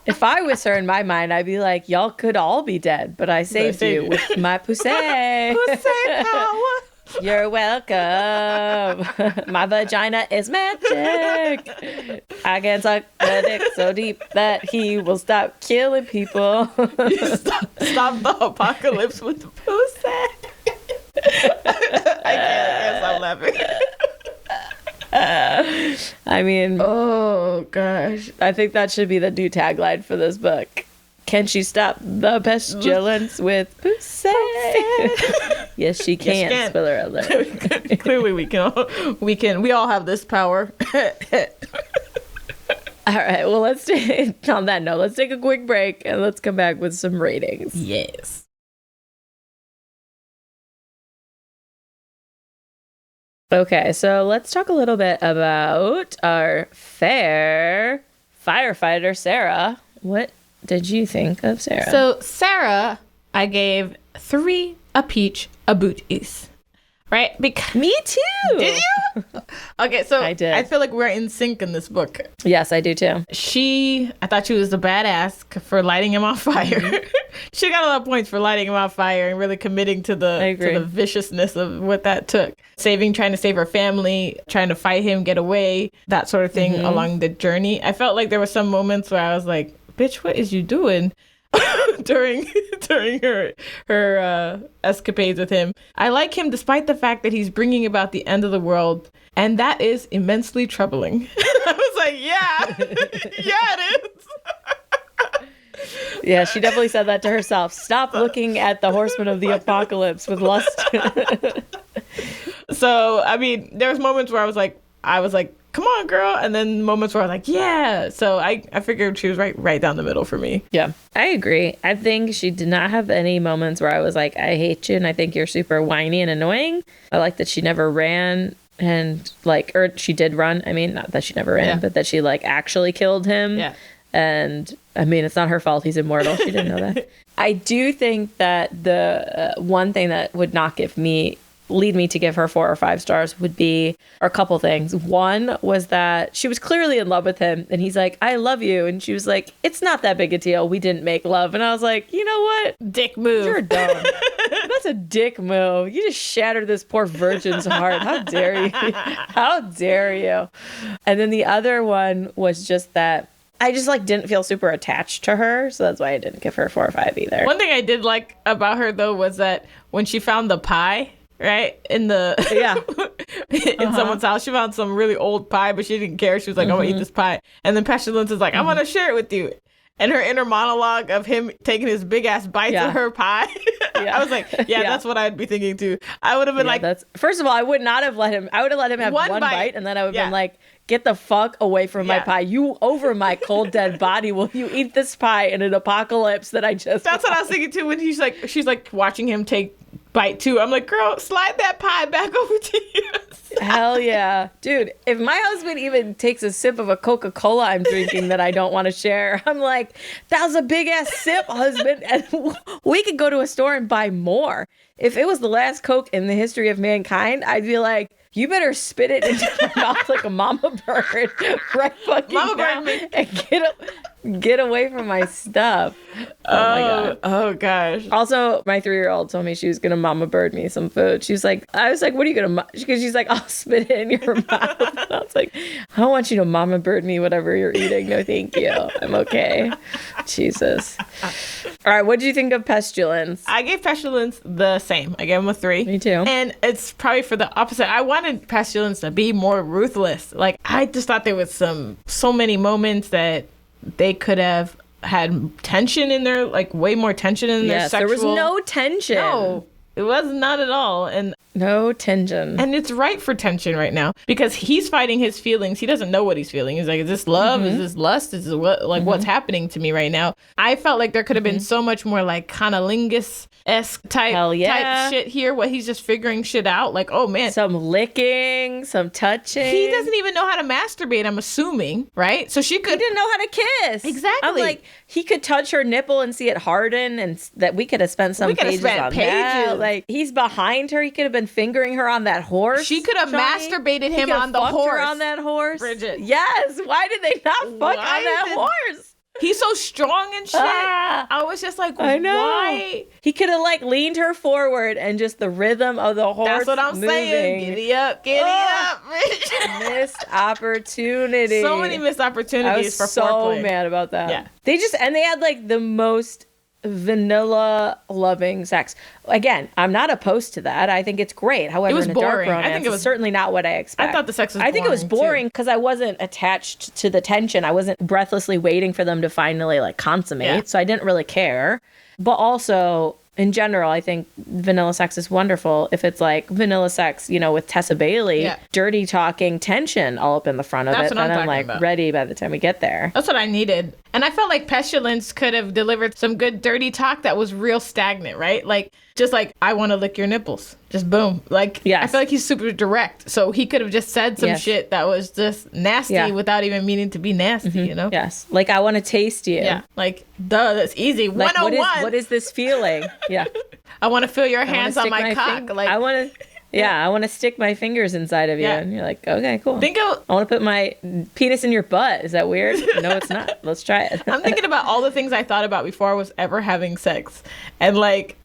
if I was her in my mind, I'd be like, y'all could all be dead, but I saved you with my pussy. Pussy power. You're welcome. My vagina is magic. I can suck the dick so deep that he will stop killing people. Stop the apocalypse with the pussy. I can't stop laughing. I mean, oh gosh, I think that should be the new tagline for this book. Can she stop the pestilence with pussy? Yes, she can. Yes, Spoiler alert. Clearly, we all have this power. All right. Well, on that note, let's take a quick break and let's come back with some ratings. Yes. Okay, so let's talk a little bit about our fair firefighter, Sarah. What did you think of Sarah? So Sarah, I gave 3 a peach, a booties. Right? Me too. Did you? Okay, so I did. I feel like we're in sync in this book. Yes, I do too. I thought she was a badass for lighting him on fire. Mm-hmm. She got a lot of points for lighting him on fire and really committing to the viciousness of what that took. Trying to save her family, trying to fight him, get away, that sort of thing along the journey. I felt like there were some moments where I was like, bitch, what is you doing? during her escapades with him. I like him despite the fact that he's bringing about the end of the world, and that is immensely troubling. I was like, yeah, it is. Yeah, she definitely said that to herself. Stop looking at the horsemen of the apocalypse with lust. So, I mean, there was moments where I was like, come on, girl. And then moments where I was like, yeah. So I figured she was right down the middle for me. Yeah, I agree. I think she did not have any moments where I was like, I hate you and I think you're super whiny and annoying. I like that she never ran and or she did run. I mean, not that she never ran, but that she actually killed him. Yeah. And I mean, it's not her fault. He's immortal. She didn't know that. I do think that the one thing that would not lead me to give her 4 or 5 stars would be a couple things. One was that she was clearly in love with him and he's like, I love you. And she was like, it's not that big a deal. We didn't make love. And I was like, you know what? Dick move. You're dumb. That's a dick move. You just shattered this poor virgin's heart. How dare you? How dare you? And then the other one was just that I just didn't feel super attached to her. So that's why I didn't give her 4 or 5 either. One thing I did like about her though was that when she found the pie, right? In someone's house. She found some really old pie, but she didn't care. She was like, I want to eat this pie. And then Pestilence is like, I want to share it with you. And her inner monologue of him taking his big ass bites of her pie. I was like, that's what I'd be thinking too. I would have been first of all, I would not have let him, I would have let him have one bite and then I would have been like, get the fuck away from my pie. You over my cold dead body. Will you eat this pie in an apocalypse that I just That's what I was thinking too when she's like watching him take bite 2. I'm like, girl, slide that pie back over to you. Hell yeah. Dude, if my husband even takes a sip of a Coca-Cola I'm drinking that I don't want to share, I'm like, that was a big ass sip, husband. And we could go to a store and buy more. If it was the last Coke in the history of mankind, I'd be like, you better spit it into my mouth like a mama bird right fucking mama now bird and get away from my stuff. Oh my God. Oh gosh. Also, my 3-year-old told me she was gonna mama bird me some food. She was like, I was like, what are you gonna? Because she's like, I'll spit it in your mouth. And I was like, I don't want you to mama bird me whatever you're eating. No, thank you. I'm okay. Jesus. All right, what did you think of Pestilence? I gave Pestilence the same. I gave him a 3. Me too. And it's probably for the opposite. I wanted Pestilence to be more ruthless. Like, I just thought there was so many moments that they could have had tension in there, like way more tension in their sexual. There was no tension. No, it was not at all. And no tension. And it's right for tension right now because he's fighting his feelings. He doesn't know what he's feeling. He's like, is this love? Is this lust? Is this what's happening to me right now? I felt like there could have been so much more like cunnilingus-esque type shit here where he's just figuring shit out. Like, oh man. Some licking, some touching. He doesn't even know how to masturbate, I'm assuming, right? So she could. He didn't know how to kiss. Exactly. I'm like, he could touch her nipple and see it harden, and that we could have spent some pages on that. Like, he's behind her. He could have been fingering her on that horse. She could have masturbated him on the horse. Her on that horse. Bridget. Yes. Why did they not fuck on that horse? He's so strong and shit. I was just like, I know. Why? He could have like leaned her forward and just the rhythm of the horse. That's what I'm saying. Giddy up, giddy up. Missed opportunity. So many missed opportunities for foreplay. I was so mad about that. Yeah. They had like the most vanilla loving sex. Again, I'm not opposed to that. I think it's great. However, it was in a boring. dark romance, it's certainly not what I expect. I thought the sex was boring. I think it was boring because I wasn't attached to the tension. I wasn't breathlessly waiting for them to finally like consummate. Yeah. So I didn't really care. But also, in general, I think vanilla sex is wonderful. If it's like vanilla sex, with Tessa Bailey, dirty talking, tension all up in the front of it, then I'm like ready by the time we get there. That's what I needed. And I felt like Pestilence could have delivered some good dirty talk that was real stagnant, right? Like, just like, I want to lick your nipples. Just boom. Like, I feel like he's super direct. So he could have just said some shit that was just nasty without even meaning to be nasty, you know? Yes. Like, I want to taste you. Yeah. Like, duh, that's easy. Like, 101. What is this feeling? Yeah. I want to feel your hands on my cock. Like, I want to... Yeah, I want to stick my fingers inside of you. Yeah. And you're like, okay, cool. I want to put my penis in your butt. Is that weird? No, it's not. Let's try it. I'm thinking about all the things I thought about before I was ever having sex. And like,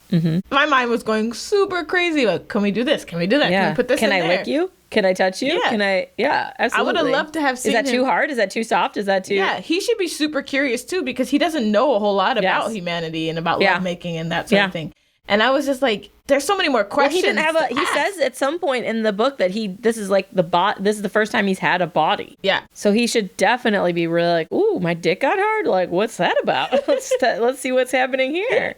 my mind was going super crazy. Like, can we do this? Can we do that? Yeah. Can we put this in there? Can I lick you? Can I touch you? Yeah. Can I? Yeah, absolutely. I would have loved to have seen Is that too hard? Is that too soft? Is that too... Yeah, he should be super curious too because he doesn't know a whole lot about humanity and about lovemaking and that sort of thing. And I was just like, there's so many more questions. Well, he says at some point in the book that this is the first time he's had a body. Yeah. So he should definitely be really like, ooh, my dick got hard? Like, what's that about? Let's see what's happening here.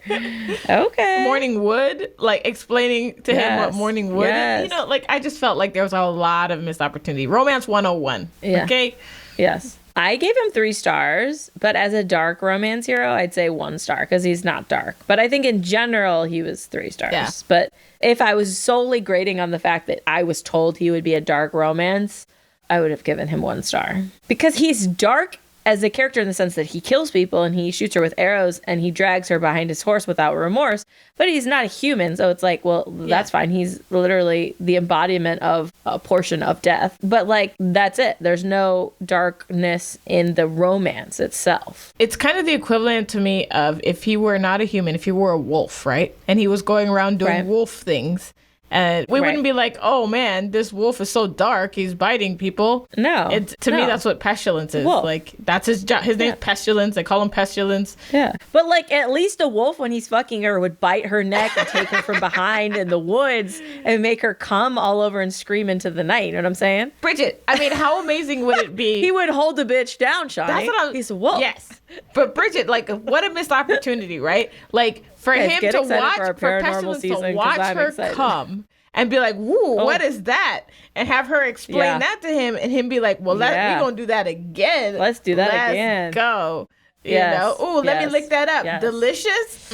Okay. Morning wood, like explaining to him what morning wood is. Like I just felt like there was a lot of missed opportunity. Romance 101. Yeah. Okay? Yes. I gave him 3 stars, but as a dark romance hero, I'd say 1 star because he's not dark. But I think in general, he was 3 stars. Yeah. But if I was solely grading on the fact that I was told he would be a dark romance, I would have given him 1 star. Because he's dark as a character in the sense that he kills people and he shoots her with arrows and he drags her behind his horse without remorse, but he's not a human. So it's like, well, that's fine. He's literally the embodiment of a portion of death. But like, that's it. There's no darkness in the romance itself. It's kind of the equivalent to me of if he were not a human, if he were a wolf, right? And he was going around doing wolf things. And we wouldn't be like, oh man, this wolf is so dark, he's biting people. No. To me, that's what Pestilence is. Wolf. Like, that's his job. His name's Pestilence. They call him Pestilence. Yeah. But like, at least a wolf, when he's fucking her, would bite her neck and take her from behind in the woods and make her come all over and scream into the night. You know what I'm saying? Bridget, I mean, how amazing would it be? He would hold a bitch down, Shawnee. He's a wolf. Yes. But Bridget, like, what a missed opportunity, right? Like, for him to watch, for Pestilence to watch her come and be like, woo, what is that? And have her explain that to him and him be like, well, we're going to do that again. Let's do that again. Let's go. You know? Ooh, let me lick that up. Yes. Delicious?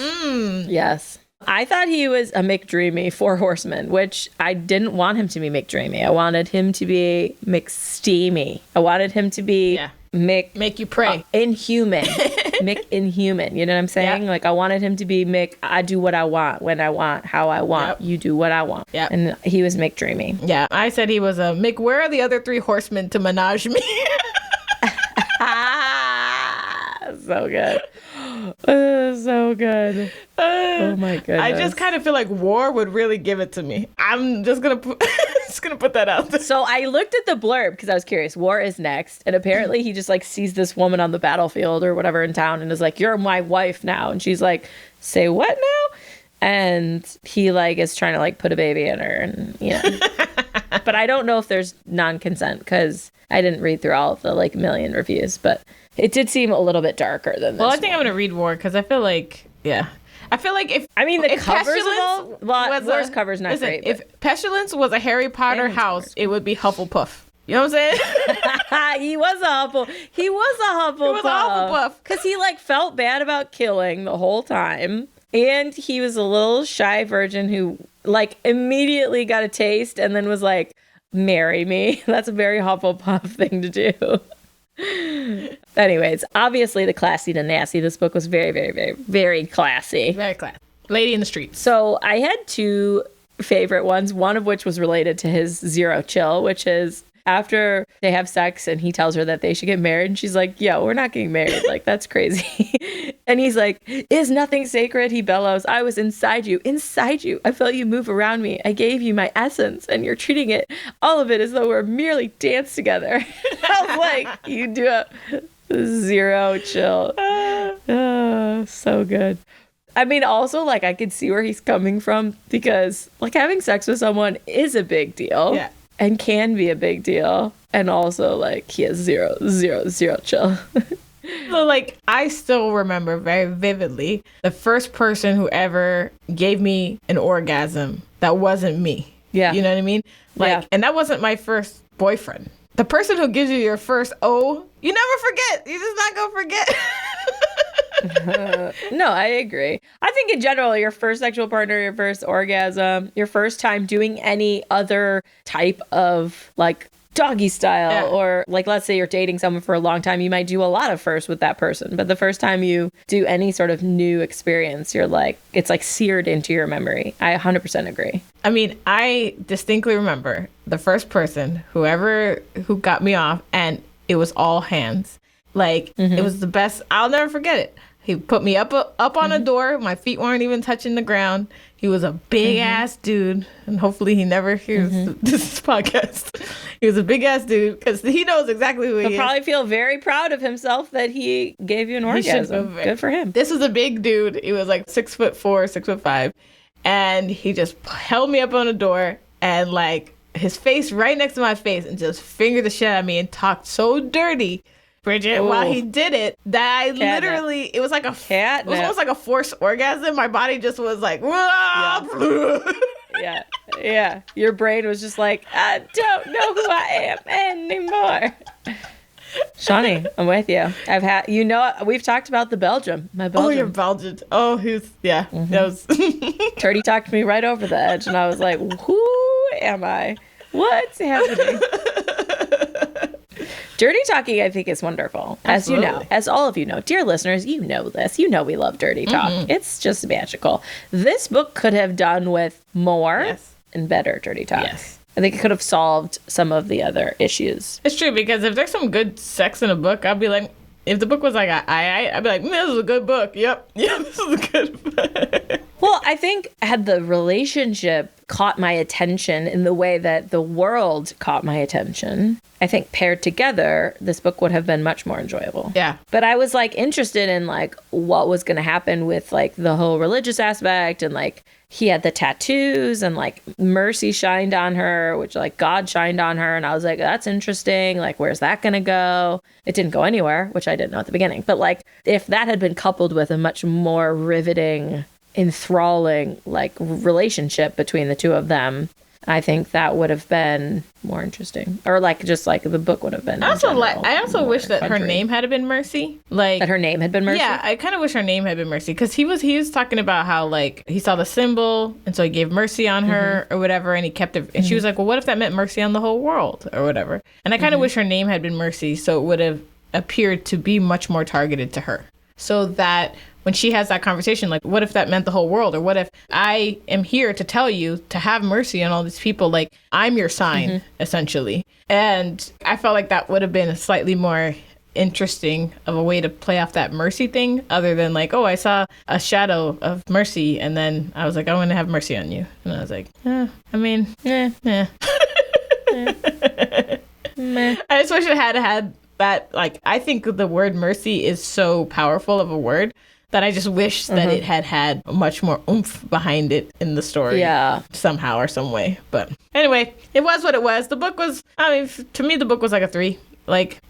Yes. I thought he was a McDreamy 4 Horsemen, which I didn't want him to be McDreamy. I wanted him to be McSteamy. I wanted him to be make you pray. Inhuman. Mick Inhuman. You know what I'm saying? Like, I wanted him to be Mick, I do what I want, when I want, how I want. Yep. You do what I want. Yep. And he was Mick Dreamy. Yeah. I said he was a Mick, where are the other 3 horsemen to menage me? So good. So good. Oh my goodness. I just kind of feel like war would really give it to me. I'm just gonna put, that out there. So I looked at the blurb because I was curious. War is next, and apparently he just like sees this woman on the battlefield or whatever in town, and is like, "You're my wife now," and she's like, "Say what now?" And he like is trying to like put a baby in her, and but I don't know if there's non-consent because I didn't read through all of the like million reviews, but it did seem a little bit darker than this. Well, I think I'm gonna read War because I feel like the covers of all War's cover's not great. If Pestilence was a Harry Potter house, it would be Hufflepuff. You know what I'm saying? He was a Hufflepuff because he like felt bad about killing the whole time. And he was a little shy virgin who like immediately got a taste and then was like, marry me. That's a very Hufflepuff thing to do. Anyways, obviously the classy to nasty. This book was very, very, very, very classy. Very classy. Lady in the Streets. So I had two favorite ones, one of which was related to his zero chill, which is after they have sex and he tells her that they should get married. And she's like, yo, we're not getting married. Like, that's crazy. And he's like, is nothing sacred? He bellows. I was inside you. I felt you move around me. I gave you my essence and you're treating it, all of it, as though we're merely dance together. I was like, you do a zero chill. So good. I mean, also, like, I could see where he's coming from because, like, having sex with someone is a big deal. Yeah. And can be a big deal. And also, like, he has zero chill. So, like, I still remember very vividly the first person who ever gave me an orgasm that wasn't me. Yeah. You know what I mean? Like, yeah. And that wasn't my first boyfriend. The person who gives you your first you never forget. You're just not going to forget. No, I agree. I think in general, your first sexual partner, your first orgasm, your first time doing any other type of like doggy style or like, let's say you're dating someone for a long time, you might do a lot of first with that person. But the first time you do any sort of new experience, you're like, it's like seared into your memory. I 100% agree. I mean, I distinctly remember the first person, who got me off, and it was all hands. Like, It was the best. I'll never forget it. He put me up on a door. My feet weren't even touching the ground. He was a big ass dude, and hopefully he never hears this podcast. He was a big ass dude because he knows exactly who he is. He'll probably feel very proud of himself that he gave you an orgasm. Good for him. This was a big dude. He was like 6'4", 6'5", and he just held me up on a door and like his face right next to my face and just fingered the shit out of me and talked so dirty, Bridget, while he did it, that I literally, it was like it was almost like a forced orgasm. My body just was like, yeah. Your brain was just like, I don't know who I am anymore. Shawnee, I'm with you. We've talked about the Belgium. My Belgium. Oh, you're Belgian. Oh, that was. Turdy talked me right over the edge, and I was like, who am I? What's happening? Dirty talking, I think, is wonderful. Absolutely. As you know, as all of you know, dear listeners, you know this. You know we love dirty talk. It's just magical. This book could have done with more and better dirty talk. Yes. I think it could have solved some of the other issues. It's true, because if there's some good sex in a book, I'd be like, if the book was like, I'd be like, this is a good book. Yep, this is a good book. Well, I think had the relationship caught my attention in the way that the world caught my attention, I think paired together, this book would have been much more enjoyable. Yeah. But I was like interested in like what was going to happen with like the whole religious aspect, and like he had the tattoos and like mercy shined on her, which like God shined on her. And I was like, that's interesting. Like, where's that going to go? It didn't go anywhere, which I didn't know at the beginning. But like if that had been coupled with a much more riveting, enthralling like relationship between the two of them, I think that would have been more interesting, or like just like the book would have been. I also wish that her name had been Mercy. Like that her name had been Mercy. Yeah, I kind of wish her name had been Mercy, because he was talking about how like he saw the symbol and so he gave mercy on her or whatever, and he kept it. And she was like, well, what if that meant mercy on the whole world or whatever? And I kind of wish her name had been Mercy, so it would have appeared to be much more targeted to her, so that when she has that conversation, like, what if that meant the whole world? Or what if I am here to tell you to have mercy on all these people? Like, I'm your sign, essentially. And I felt like that would have been slightly more interesting of a way to play off that mercy thing, other than like, oh, I saw a shadow of mercy, and then I was like, I'm going to have mercy on you. And I was like, I just wish it had that, like, I think the word mercy is so powerful of a word that I just wish that it had much more oomph behind it in the story. Yeah. Somehow or some way. But anyway, it was what it was. The book was, to me, the book was like a 3. Like,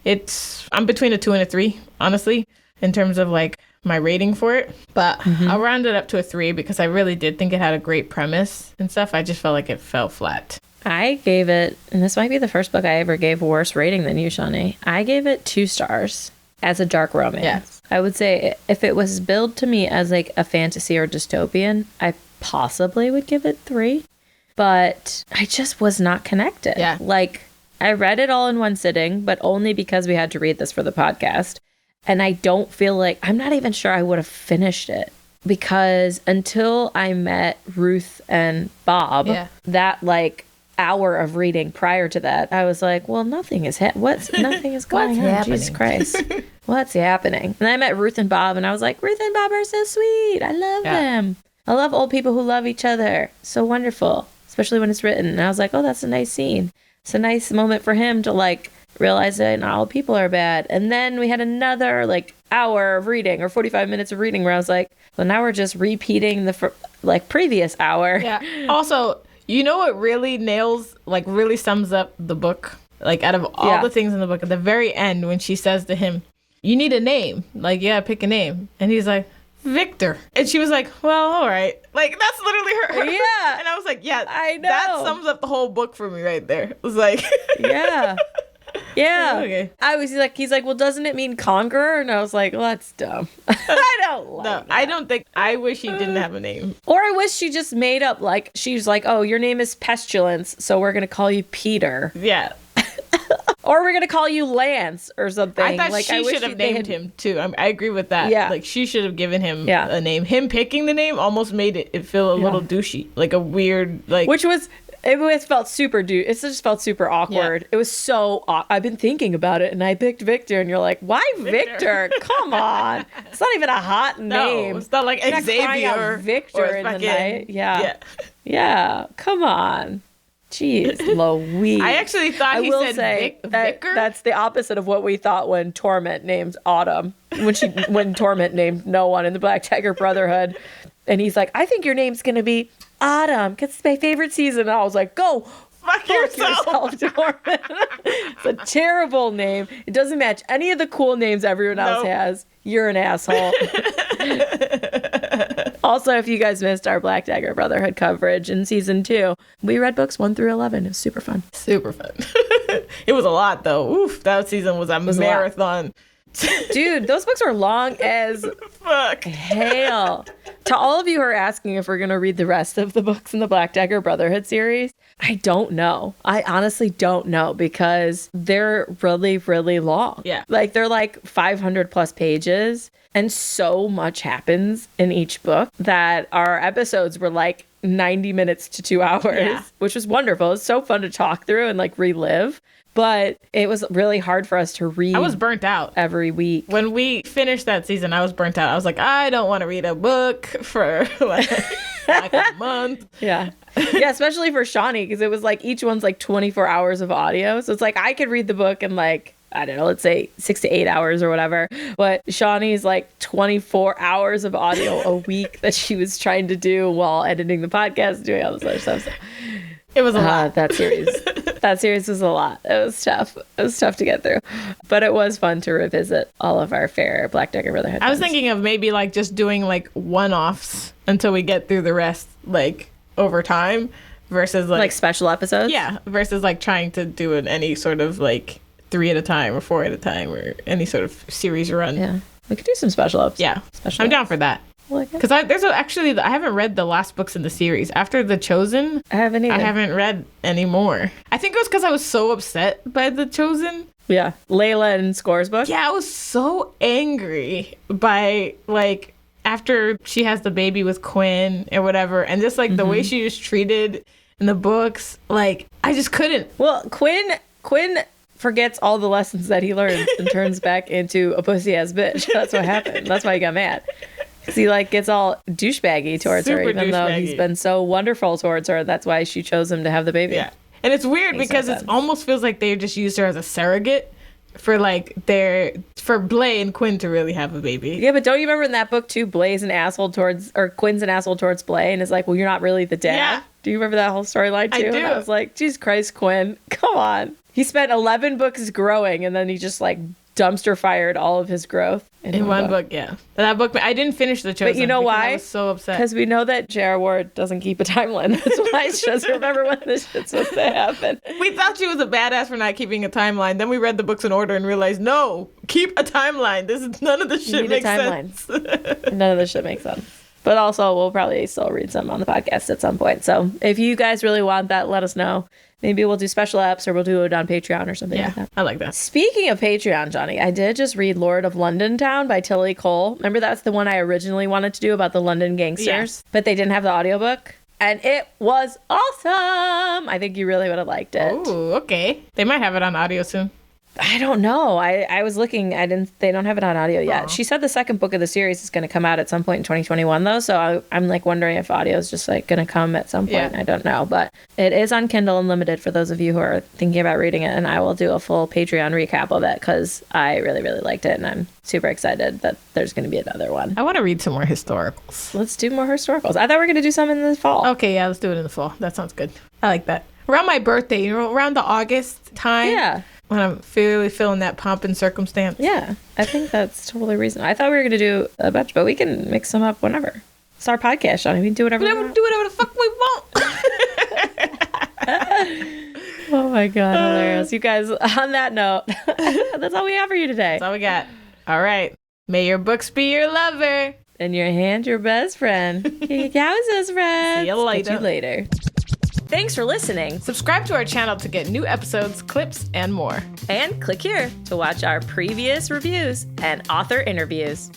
I'm between a 2 and a 3, honestly, in terms of like my rating for it. But I'll round it up to a 3 because I really did think it had a great premise and stuff. I just felt like it fell flat. I gave it, and this might be the first book I ever gave a worse rating than you, Shawnee. I gave it 2 stars as a dark romance. Yeah. I would say if it was billed to me as like a fantasy or dystopian, I possibly would give it 3. But I just was not connected. Yeah. Like, I read it all in one sitting, but only because we had to read this for the podcast. And I don't feel like, I'm not even sure I would have finished it. Because until I met Ruth and Bob, that like hour of reading prior to that, I was like, well, nothing is nothing is going on. Happening? Jesus Christ. What's happening? And I met Ruth and Bob, and I was like, Ruth and Bob are so sweet. I love them. I love old people who love each other. So wonderful, especially when it's written. And I was like, oh, that's a nice scene. It's a nice moment for him to like realize that not all people are bad. And then we had another like hour of reading or 45 minutes of reading where I was like, well, now we're just repeating the previous hour. Yeah. Also, you know what really really sums up the book? Like, out of all the things in the book, at the very end, when she says to him, you need a name. Like, yeah, pick a name. And he's like, Victor. And she was like, well, all right. Like, that's literally her. Yeah. And I was like, yeah, I know. that sums up the whole book for me right there. It was like, yeah. Yeah. Okay. He's like, well, doesn't it mean conqueror? And I was like, well, that's dumb. I don't like that. I don't think, I wish he didn't have a name. Or I wish she just made up, like, she's like, oh, your name is Pestilence, so we're going to call you Peter. Yeah. Or we're going to call you Lance or something. I thought she should have named him, too. I agree with that. Yeah. Like, she should have given him a name. Him picking the name almost made it feel a little douchey. Like a weird, like... It felt super it just felt super awkward. Yeah. It was so I've been thinking about it, and I picked Victor, and you're like, why Victor? Come on. It's not even a hot name. No, it's not like Xavier or Victor in the night. Yeah. Come on. Jeez, Louise. I actually thought he said Vicar. That's the opposite of what we thought when Torment named Autumn. When Torment named no one in the Black Tiger Brotherhood. And he's like, I think your name's going to be Autumn, because it's my favorite season. And I was like, go fuck yourself, Torment. It's a terrible name. It doesn't match any of the cool names everyone else has. You're an asshole. Also, if you guys missed our Black Dagger Brotherhood coverage in season 2, we read books 1 through 11. It was super fun. Super fun. It was a lot, though. Oof, that season was a marathon. Dude, those books are long as fuck hell. To all of you who are asking if we're going to read the rest of the books in the Black Dagger Brotherhood series, I don't know. I honestly don't know, because they're really, really long. Yeah. Like, they're like 500 plus pages, and so much happens in each book that our episodes were like 90 minutes to 2 hours, which was wonderful. It's so fun to talk through and like relive. But it was really hard for us to read. I was burnt out every week. When we finished that season, I was burnt out. I was like, I don't want to read a book for like a month. Yeah. Yeah, especially for Shawnee, because it was like each one's like 24 hours of audio. So it's like I could read the book in like, I don't know, let's say 6 to 8 hours or whatever. But Shawnee's like 24 hours of audio a week that she was trying to do while editing the podcast, doing all this other stuff. So it was a lot. That series was a lot. It was tough. It was tough to get through. But it was fun to revisit all of our fair Black Dagger Brotherhood. I was thinking of maybe like just doing like one-offs until we get through the rest, like over time, versus like special episodes. Yeah, versus like trying to do any sort of like 3 at a time or 4 at a time or any sort of series run. Yeah, we could do some special episodes. Yeah, I'm down for that. Because I haven't read the last books in the series. After The Chosen, I haven't read any more. I think it was because I was so upset by The Chosen. Yeah, Layla and Score's book. Yeah, I was so angry by like after she has the baby with Quinn or whatever, and just like the way she was treated in the books. Like I just couldn't. Well, Quinn forgets all the lessons that he learns and turns back into a pussy-ass bitch. That's what happened. That's why he got mad. Because he like gets all douchebaggy towards her, even though he's been so wonderful towards her. That's why she chose him to have the baby. Yeah. And it's weird because it almost feels like they just used her as a surrogate for like for Blay and Quinn to really have a baby. Yeah, but don't you remember in that book too, Quinn's an asshole towards Blay and is like, well, you're not really the dad. Yeah. Do you remember that whole storyline too? I do. And I was like, Jesus Christ, Quinn, come on. He spent 11 books growing and then he just like dumpster fired all of his growth in one book. Yeah, that book. I didn't finish The Chosen. But you know why? I was so upset because we know that J.R. Ward doesn't keep a timeline. That's why she doesn't remember when this shit's supposed to happen. We thought she was a badass for not keeping a timeline. Then we read the books in order and realized, no, keep a timeline. None of this shit makes sense. None of this shit makes sense. But also, we'll probably still read some on the podcast at some point. So if you guys really want that, let us know. Maybe we'll do special apps or we'll do it on Patreon or something like that. I like that. Speaking of Patreon, Johnny, I did just read Lord of London Town by Tilly Cole. Remember that's the one I originally wanted to do about the London gangsters, but they didn't have the audiobook. And it was awesome. I think you really would have liked it. Oh, okay. They might have it on audio soon. I don't know. I was looking. They don't have it on audio yet. She said the second book of the series is going to come out at some point in 2021, though. So I'm like wondering if audio is just like going to come at some point. Yeah. I don't know. But it is on Kindle Unlimited for those of you who are thinking about reading it. And I will do a full Patreon recap of it because I really, really liked it. And I'm super excited that there's going to be another one. I want to read some more historicals. Let's do more historicals. I thought we were going to do some in the fall. Okay, yeah, let's do it in the fall. That sounds good. I like that. Around my birthday, around the August time. Yeah. When I'm really feeling that pomp and circumstance. Yeah, I think that's totally reasonable. I thought we were going to do a bunch, but we can mix them up whenever. It's our podcast, Johnny. We can do whatever we want. Do whatever the fuck we want. Oh my God, hilarious. You guys, on that note, that's all we have for you today. That's all we got. All right. May your books be your lover. And your hand your best friend. Yowzers, friends. See you later. Catch you later. Thanks for listening. Subscribe to our channel to get new episodes, clips, and more. And click here to watch our previous reviews and author interviews.